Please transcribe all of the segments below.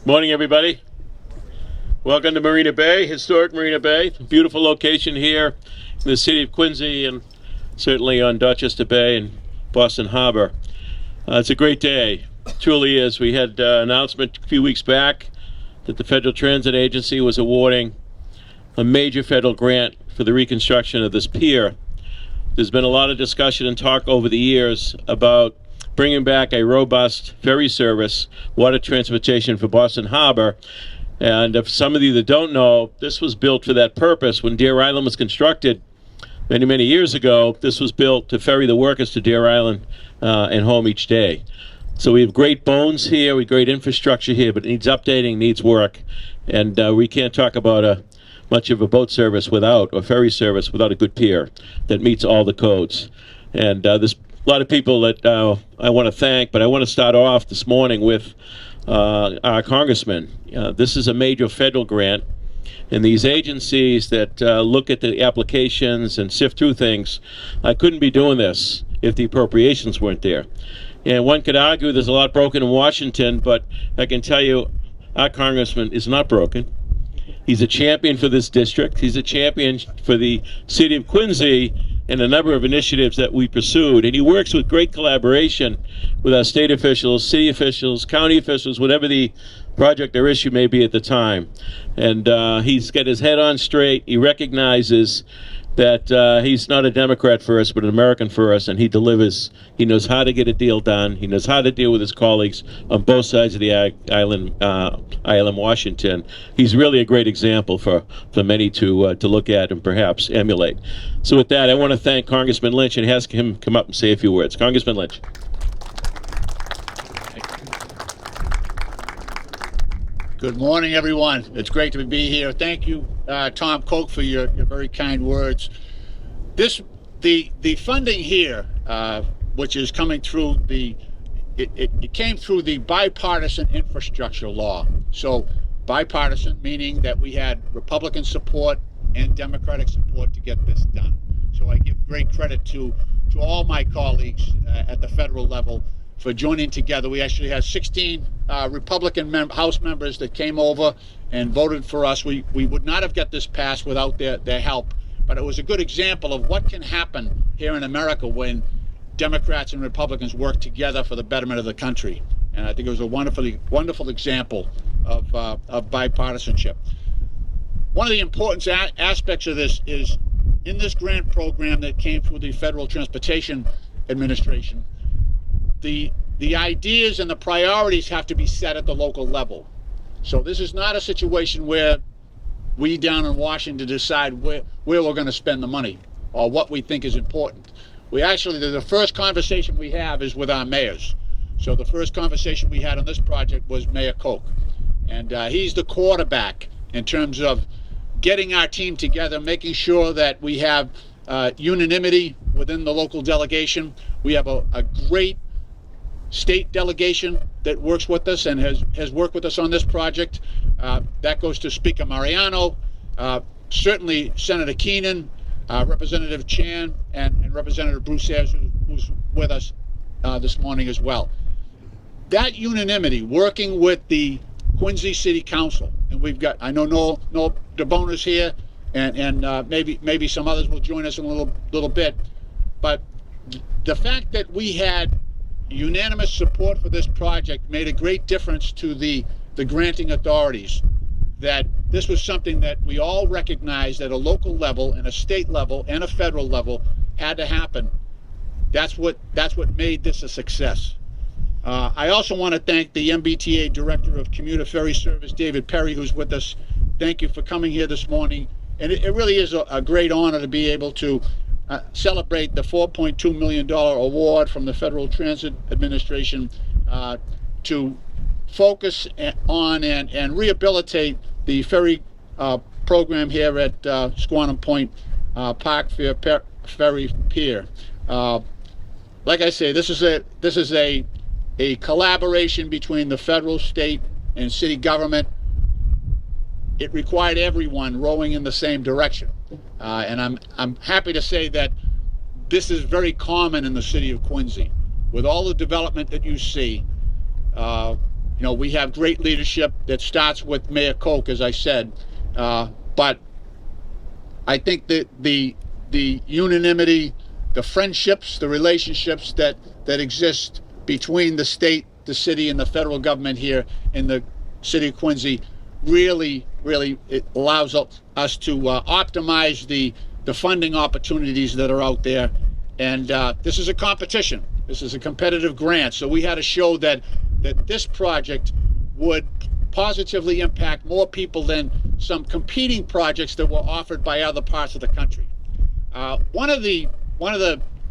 Morning, everybody. Welcome to Marina Bay, historic Marina Bay. Beautiful location here in the city of Quincy and certainly on Dorchester Bay and Boston Harbor. It's a great day. It truly is. We had an announcement a few weeks back that the Federal Transit Agency was awarding a major federal grant for the reconstruction of this pier. There's been a lot of discussion and talk over the years about bringing back a robust ferry service, water transportation for Boston Harbor. And if some of you that don't know, this was built for that purpose. When Deer Island was constructed many, many years ago, this was built to ferry the workers to Deer Island and home each day. So we have great bones here, we have great infrastructure here, but it needs updating, needs work. And we can't talk about much of a boat service without, or ferry service without a good pier that meets all the codes. And there's a lot of people that I want to thank, but I want to start off this morning with our congressman. This is a major federal grant, and these agencies that look at the applications and sift through things, I couldn't be doing this if the appropriations weren't there. And one could argue there's a lot broken in Washington, but I can tell you our congressman is not broken. He's a champion for this district. He's a champion for the city of Quincy and a number of initiatives that we pursued. And he works with great collaboration with our state officials, city officials, county officials, whatever the project or issue may be at the time. And he's got his head on straight. He recognizes that he's not a Democrat first, but an American first, and he delivers. He knows how to get a deal done. He knows how to deal with his colleagues on both sides of the island, Washington. He's really a great example for many to look at and perhaps emulate. So with that, I want to thank Congressman Lynch and ask him to come up and say a few words. Congressman Lynch. Good morning, everyone. It's great to be here. Thank you, Tom Koch, for your very kind words. The funding here, which is coming through it came through the bipartisan infrastructure law. So bipartisan, meaning that we had Republican support and Democratic support to get this done. So I give great credit to all my colleagues at the federal level for joining together. We actually had 16 Republican House members that came over and voted for us. We would not have got this passed without their help, but it was a good example of what can happen here in America when Democrats and Republicans work together for the betterment of the country. And I think it was a wonderful example of bipartisanship. One of the important aspects of this is in this grant program that came through the Federal Transportation Administration, the ideas and the priorities have to be set at the local level. So this is not a situation where we down in Washington decide where we're going to spend the money or what we think is important. The first conversation we have is with our mayors. So the first conversation we had on this project was Mayor Koch. And he's the quarterback in terms of getting our team together, making sure that we have unanimity within the local delegation. We have a great state delegation that works with us and has worked with us on this project. That goes to Speaker Mariano, certainly Senator Keenan, Representative Chan, and Representative Bruce Ayers, who's with us this morning as well. That unanimity, working with the Quincy City Council, and we've got, I know Noel DeBona's here, and maybe some others will join us in a little bit, but the fact that we had unanimous support for this project made a great difference to the granting authorities, that this was something that we all recognized at a local level and a state level and a federal level had to happen. That's what made this a success. I also want to thank the MBTA Director of Commuter Ferry Service, David Perry, who's with us. Thank you for coming here this morning. And it really is a great honor to be able to celebrate the $4.2 million award from the Federal Transit Administration to focus on and rehabilitate the ferry program here at Squantum Point Park, Ferry Pier. Like I say, this is a collaboration between the federal, state, and city government. It required everyone rowing in the same direction, and I'm happy to say that this is very common in the city of Quincy. With all the development that you see, we have great leadership that starts with Mayor Koch, as I said, but I think that the unanimity, the friendships, the relationships that exist between the state, the city, and the federal government here in the city of Quincy really it allows us to optimize the funding opportunities that are out there. And this is a competition. This is a competitive grant. So we had to show that this project would positively impact more people than some competing projects that were offered by other parts of the country. One of the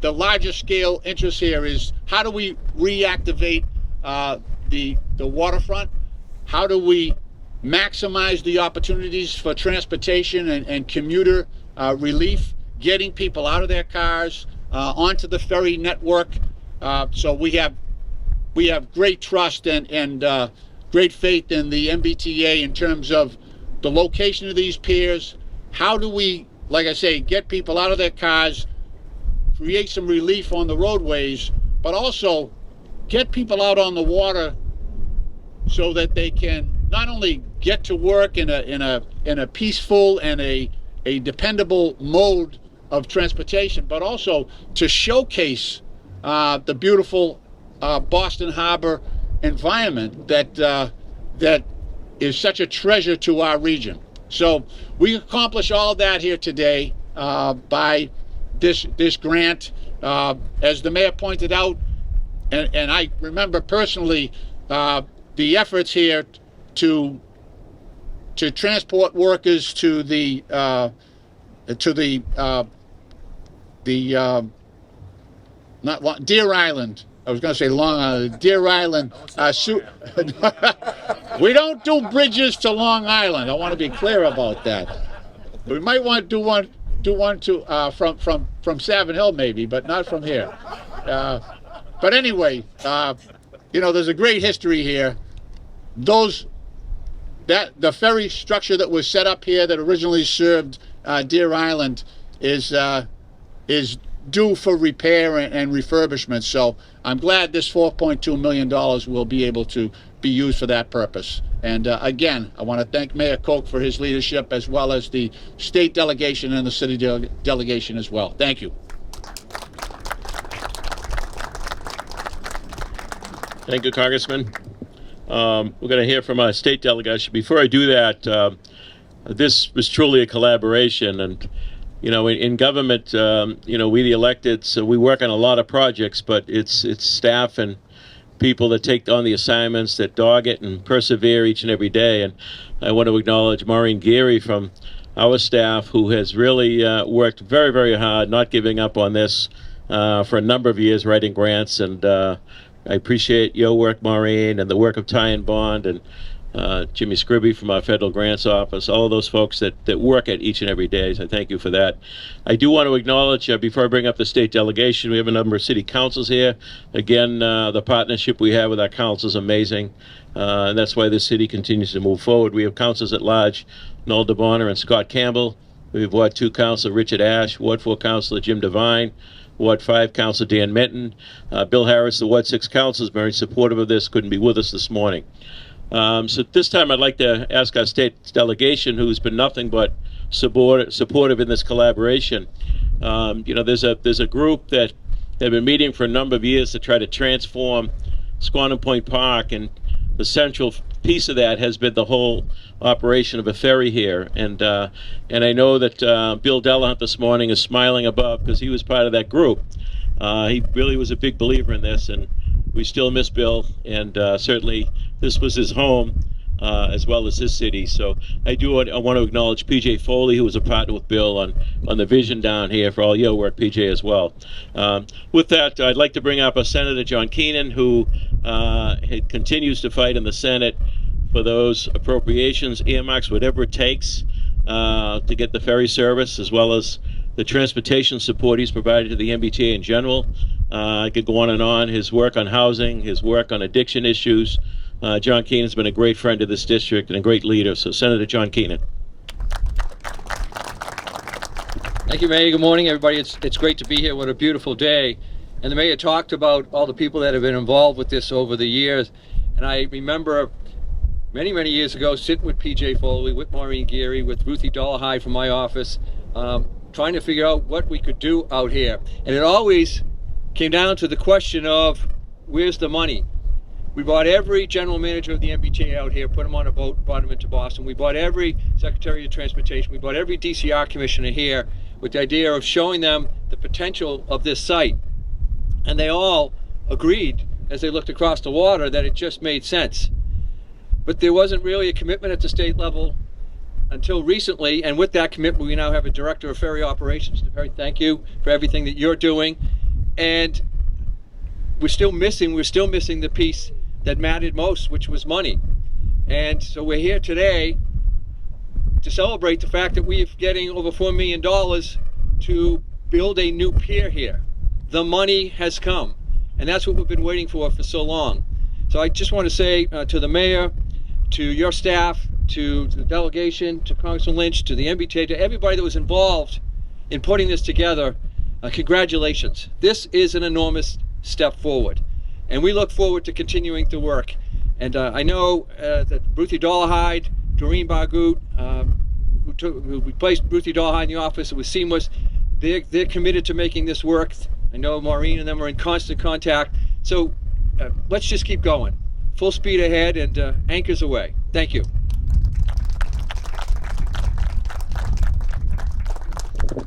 larger scale interests here is how do we reactivate the waterfront? How do we maximize the opportunities for transportation and commuter relief, getting people out of their cars onto the ferry network? So we have great trust and great faith in the MBTA in terms of the location of these piers. How do we, like I say, get people out of their cars, create some relief on the roadways, but also get people out on the water so that they can not only get to work in a peaceful and a dependable mode of transportation, but also to showcase the beautiful Boston Harbor environment that is such a treasure to our region. So we accomplish all of that here today by this grant. As the mayor pointed out, and I remember personally the efforts here to transport workers to the not Deer Island. I was going to say Long Island. Deer Island. We don't do bridges to Long Island. I want to be clear about that. We might want to do one to from Savin Hill maybe, but not from here. But anyway, there's a great history here. The ferry structure that was set up here that originally served Deer Island is due for repair and refurbishment. So I'm glad this $4.2 million will be able to be used for that purpose. And again, I want to thank Mayor Koch for his leadership, as well as the state delegation and the city delegation as well. Thank you. Thank you, Congressman. We're going to hear from our state delegation. Before I do that, this was truly a collaboration, and in government, we the elected, so we work on a lot of projects, but it's staff and people that take on the assignments, that dog it and persevere each and every day. And I want to acknowledge Maureen Geary from our staff, who has really worked very, very hard, not giving up on this for a number of years, writing grants. And I appreciate your work, Maureen, and the work of Ty and Bond and Jimmy Scribby from our federal grants office, all of those folks that work at each and every day. So thank you for that. I do want to acknowledge, before I bring up the state delegation, we have a number of city councils here. Again, the partnership we have with our councils is amazing, and that's why this city continues to move forward. We have councils at large, Noel DeBonner and Scott Campbell. We have Ward 2 Councilor Richard Ash, Ward 4 Councilor Jim Devine, Ward 5 Councilor Dan Minton. Bill Harris, the Ward 6 Council, is very supportive of this, couldn't be with us this morning. So this time I'd like to ask our state delegation, who's been nothing but supportive in this collaboration. There's a group that have been meeting for a number of years to try to transform Squantum Point Park, and the central piece of that has been the whole operation of a ferry here. And I know that Bill Delahunt this morning is smiling above because he was part of that group. He really was a big believer in this, and we still miss Bill, and certainly this was his home as well as his city. So I want to acknowledge PJ Foley, who was a partner with Bill on the vision down here, for all your work, PJ, as well. With that, I'd like to bring up Senator John Keenan, who continues to fight in the Senate for those appropriations, earmarks, whatever it takes to get the ferry service, as well as the transportation support he's provided to the MBTA in general. I could go on and on. His work on housing, his work on addiction issues. John Keenan's been a great friend of this district and a great leader. So Senator John Keenan. Thank you, Mayor. Good morning, everybody. It's great to be here. What a beautiful day. And the Mayor talked about all the people that have been involved with this over the years. And And I remember many, many years ago sitting with PJ Foley, with Maureen Geary, with Ruthie Dollahide from my office, trying to figure out what we could do out here. And it always came down to the question of, where's the money? We brought every general manager of the MBTA out here, put them on a boat, brought them into Boston. We brought every Secretary of Transportation. We brought every DCR commissioner here with the idea of showing them the potential of this site. And they all agreed, as they looked across the water, that it just made sense. But there wasn't really a commitment at the state level until recently. And with that commitment, we now have a director of ferry operations. Ferry, thank you for everything that you're doing. And we're still missing the piece that mattered most, which was money. And so we're here today to celebrate the fact that we're getting over $4 million to build a new pier here. The money has come, and that's what we've been waiting for so long. So I just want to say to the mayor, to your staff, to the delegation, to Congressman Lynch, to the MBTA, to everybody that was involved in putting this together, congratulations. This is an enormous step forward. And we look forward to continuing to work. And I know that Ruthie Dollahide, Doreen Bargoot, who replaced Ruthie Dollahide in the office, it was seamless. They're committed to making this work. I know Maureen and them are in constant contact. So let's just keep going. Full speed ahead and anchors away. Thank you.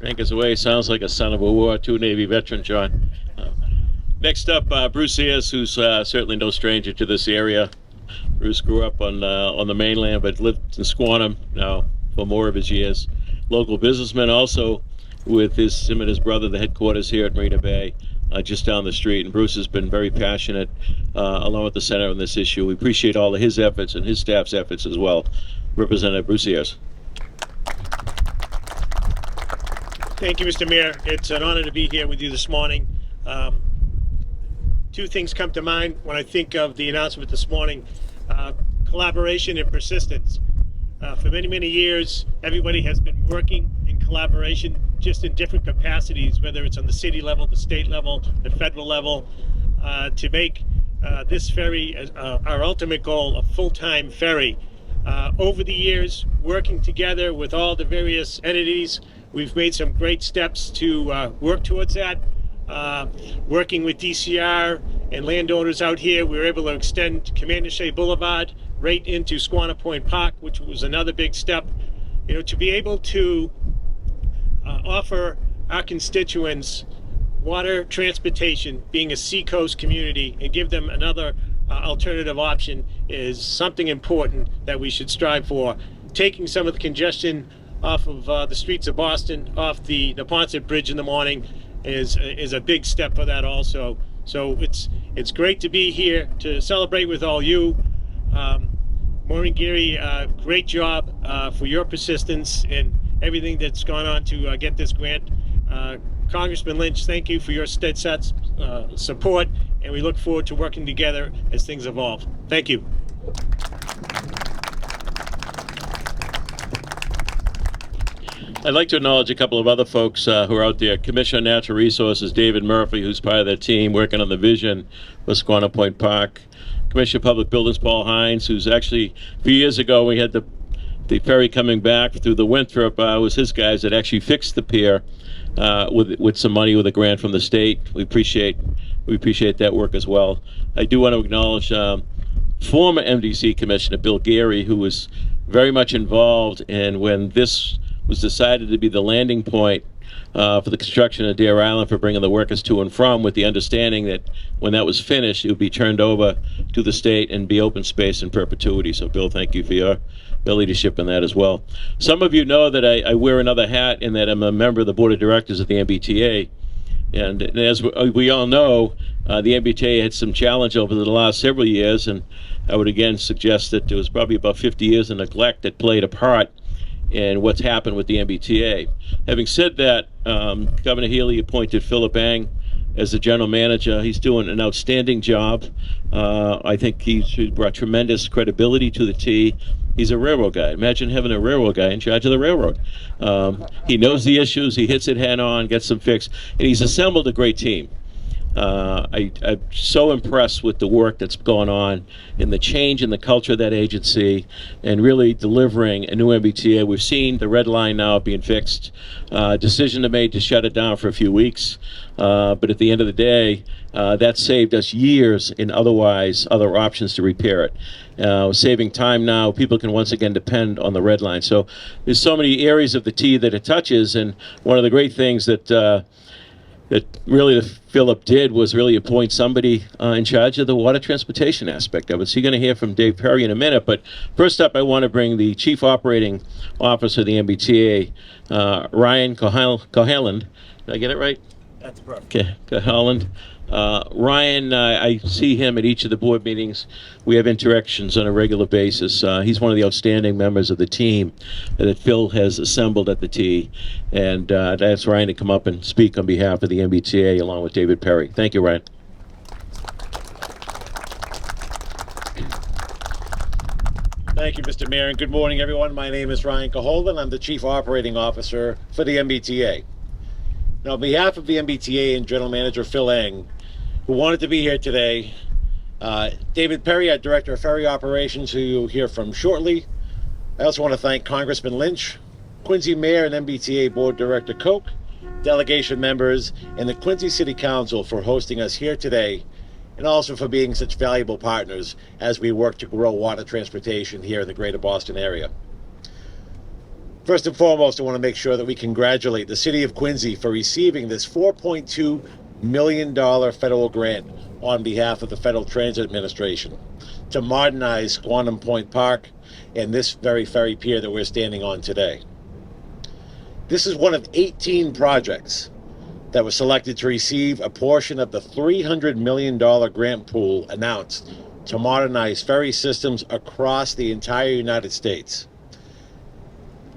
Anchors away sounds like a son of a World War II Navy veteran, John. Next up, Bruce Ayers, who's certainly no stranger to this area. Bruce grew up on the mainland, but lived in Squantum now for more of his years. Local businessman, also with him and his brother, the headquarters here at Marina Bay, just down the street. And Bruce has been very passionate, along with the Center, on this issue. We appreciate all of his efforts and his staff's efforts as well. Representative Bruce Ayers. Thank you, Mr. Mayor. It's an honor to be here with you this morning. Two things come to mind when I think of the announcement this morning: collaboration and persistence. For many, many years, everybody has been working in collaboration, just in different capacities, whether it's on the city level, the state level, the federal level, to make this ferry our ultimate goal, a full-time ferry. Over the years, working together with all the various entities, we've made some great steps to work towards that. Working with DCR and landowners out here, we were able to extend Commander Shea Boulevard right into Squantum Point Park, which was another big step. You know, to be able to offer our constituents water transportation, being a seacoast community, and give them another alternative option is something important that we should strive for. Taking some of the congestion off of the streets of Boston, off the Ponset Bridge in the morning, is a big step for that also. So it's great to be here to celebrate with all you. Maureen Geary, great job for your persistence and everything that's gone on to get this grant. Congressman Lynch, thank you for your steadfast support, and we look forward to working together as things evolve. Thank you. I'd like to acknowledge a couple of other folks who are out there. Commissioner of Natural Resources, David Murphy, who's part of their team working on the vision for Squantum Point Park. Commissioner of Public Buildings, Paul Hines, who's actually, a few years ago, we had the ferry coming back through the Winthrop. Was his guys that actually fixed the pier with some money, with a grant from the state. We appreciate that work as well. I do want to acknowledge former MDC Commissioner Bill Geary, who was very much involved in when this was decided to be the landing point for the construction of Deer Island, for bringing the workers to and from, with the understanding that when that was finished, it would be turned over to the state and be open space in perpetuity. So, Bill, thank you for your leadership in that as well. Some of you know that I wear another hat in that I'm a member of the Board of Directors of the MBTA. And as we all know, the MBTA had some challenge over the last several years, and I would again suggest that there was probably about 50 years of neglect that played a part in what's happened with the MBTA. Having said that, Governor Healy appointed Philip Ang as the general manager. He's doing an outstanding job. I think he's brought tremendous credibility to the T. He's a railroad guy. Imagine having a railroad guy in charge of the railroad. He knows the issues, he hits it head on, gets them fixed, and he's assembled a great team. I'm so impressed with the work that's going on in the change in the culture of that agency and really delivering a new MBTA. We've seen the red line now being fixed. Decision made to shut it down for a few weeks. But at the end of the day, that saved us years in other options to repair it. Saving time now, people can once again depend on the red line. So there's so many areas of the T that it touches, and one of the great things that really Philip did was really appoint somebody in charge of the water transportation aspect of it. So you're going to hear from Dave Perry in a minute, but first up I want to bring the Chief Operating Officer of the MBTA, Ryan Cohaland. Did I get it right? That's perfect. Okay, Cohaland. Ryan, I see him at each of the board meetings. We have interactions on a regular basis. He's one of the outstanding members of the team that Phil has assembled at the T. And I asked Ryan to come up and speak on behalf of the MBTA along with David Perry. Thank you, Ryan. Thank you, Mr. Mayor, and good morning, everyone. My name is Ryan Cohaland. I'm the Chief Operating Officer for the MBTA. Now, on behalf of the MBTA and General Manager Phil Eng, who wanted to be here today, David Perry, our Director of Ferry Operations, who you'll hear from shortly. I also want to thank Congressman Lynch, Quincy Mayor and MBTA Board Director Koch, delegation members, and the Quincy City Council for hosting us here today, and also for being such valuable partners as we work to grow water transportation here in the greater Boston area. First and foremost, I want to make sure that we congratulate the City of Quincy for receiving this $4.2 million federal grant on behalf of the Federal Transit Administration to modernize Squantum Point Park and this very Ferry Pier that we're standing on today. This is one of 18 projects that was selected to receive a portion of the $300 million grant pool announced to modernize ferry systems across the entire United States.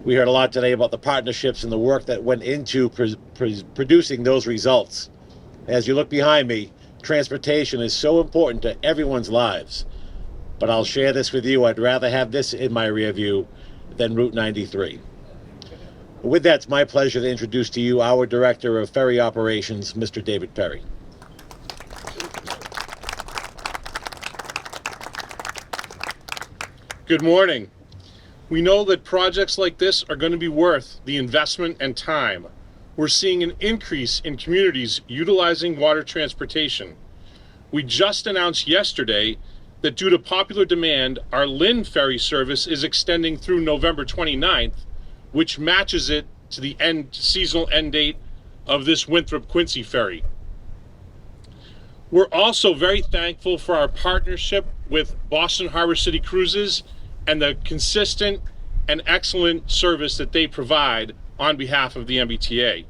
We heard a lot today about the partnerships and the work that went into producing those results. As you look behind me, transportation is so important to everyone's lives. But I'll share this with you. I'd rather have this in my rear view than Route 93. With that, it's my pleasure to introduce to you our Director of Ferry Operations, Mr. David Perry. Good morning. We know that projects like this are going to be worth the investment and time. We're seeing an increase in communities utilizing water transportation. We just announced yesterday that due to popular demand, our Lynn ferry service is extending through November 29th, which matches it to the seasonal end date of this Winthrop-Quincy ferry. We're also very thankful for our partnership with Boston Harbor City Cruises and the consistent and excellent service that they provide on behalf of the MBTA.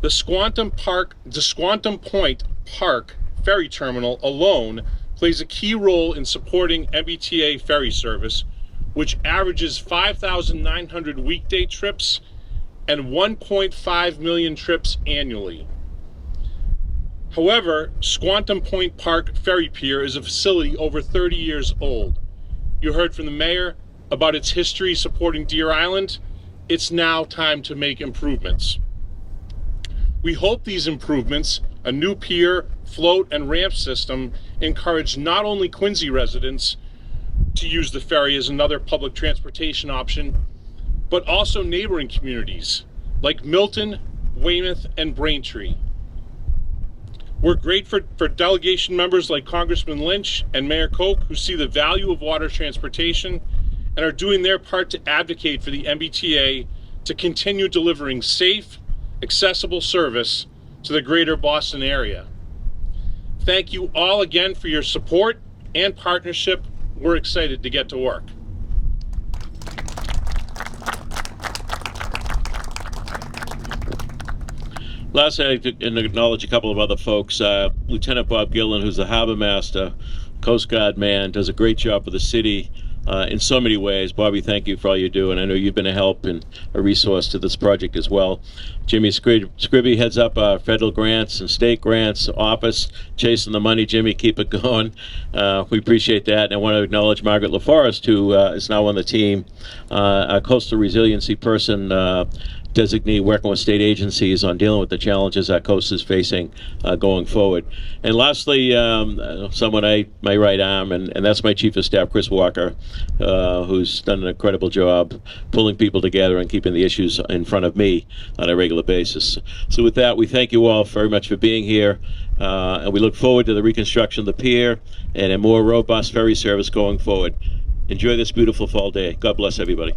The Squantum Point Park ferry terminal alone plays a key role in supporting MBTA ferry service, which averages 5,900 weekday trips and 1.5 million trips annually. However, Squantum Point Park Ferry Pier is a facility over 30 years old. You heard from the mayor about its history supporting Deer Island. It's now time to make improvements. We hope these improvements, a new pier, float, and ramp system, encourage not only Quincy residents to use the ferry as another public transportation option, but also neighboring communities like Milton, Weymouth, and Braintree. We're grateful for delegation members like Congressman Lynch and Mayor Koch, who see the value of water transportation and are doing their part to advocate for the MBTA to continue delivering safe, accessible service to the greater Boston area. Thank you all again for your support and partnership. We're excited to get to work. Lastly, I'd like to acknowledge a couple of other folks. Lieutenant Bob Gillen, who's the harbor master, Coast Guard man, does a great job for the city in so many ways. Bobby, thank you for all you do, and I know you've been a help and a resource to this project as well. Jimmy Scribby heads up our federal grants and state grants office, chasing the money. Jimmy, keep it going. We appreciate that. And I want to acknowledge Margaret LaForest, who is now on the team, a coastal resiliency person, designee working with state agencies on dealing with the challenges our coast is facing going forward. And lastly, someone my right arm, and that's my Chief of Staff, Chris Walker, who's done an incredible job pulling people together and keeping the issues in front of me on a regular basis. So with that, we thank you all very much for being here, and we look forward to the reconstruction of the pier and a more robust ferry service going forward. Enjoy this beautiful fall day. God bless everybody.